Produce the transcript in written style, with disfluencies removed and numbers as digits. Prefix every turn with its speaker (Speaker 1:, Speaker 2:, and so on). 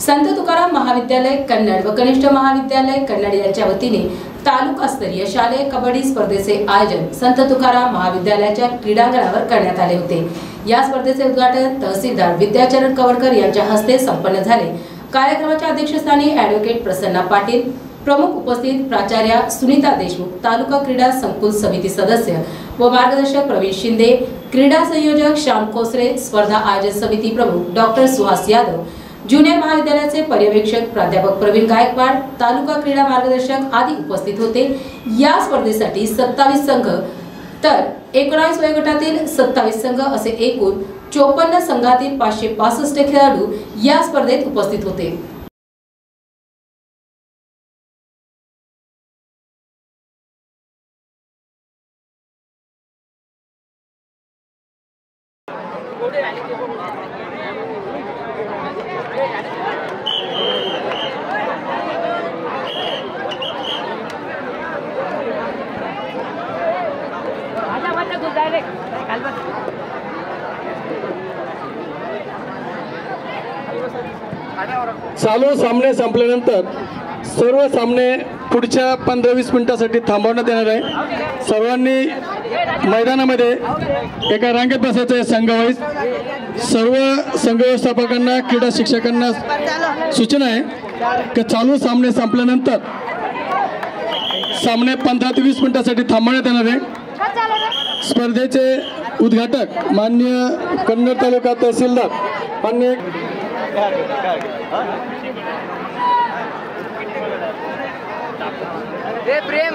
Speaker 1: संत तुकाराम महाविद्यालय कन्नड व कनिष्ठ महाविद्यालय कन्नड यांच्या वतीने तालुकास्तरीय शालेय कबड्डी स्पर्धेचे आयोजन संत तुकाराम महाविद्यालयाच्या क्रीडांगणावर करण्यात आले होते। या स्पर्धेचे उद्घाटन तहसीलदार विद्याचरण कवडकर यांच्या हस्ते संपन्न झाले। कार्यक्रमाच्या अध्यक्षस्थानी ॲडव्होकेट प्रसन्ना पाटील, प्रमुख उपस्थित प्राचार्य सुनीता देशमुख, तालुका क्रीडा संकुल समिती सदस्य व मार्गदर्शक प्रवीण शिंदे, क्रीडा संयोजक श्याम खोसरे, स्पर्धा आयोजन समिती प्रमुख डॉक्टर सुहास यादव, ज्युनियर महाविद्यालयाचे पर्यवेक्षक प्राध्यापक प्रवीण गायकवाड, तालुका क्रीडा मार्गदर्शक आदी उपस्थित होते। या स्पर्धेसाठी 27 संघ तर 19 वयोगटातील 27 संघ असे एकूण 54 संघातील 565 खेळाडू या स्पर्धेत उपस्थित होते।
Speaker 2: चालू सामने संपल्यानंतर सर्व सामने पुढच्या 15-20 मिनिटांसाठी थांबवण्यात येणार आहे। सर्वांनी मैदानामध्ये एका रांगेत बसायचं आहे संघवाईज। सर्व संघ व्यवस्थापकांना, क्रीडा शिक्षकांना सूचना आहे की चालू सामने संपल्यानंतर सामने 15 ते 20 मिनिटांसाठी थांबवण्यात येणार आहे। स्पर्धेचे उद्घाटक माननीय कन्नड तालुका तहसीलदार माननीय
Speaker 3: प्रेम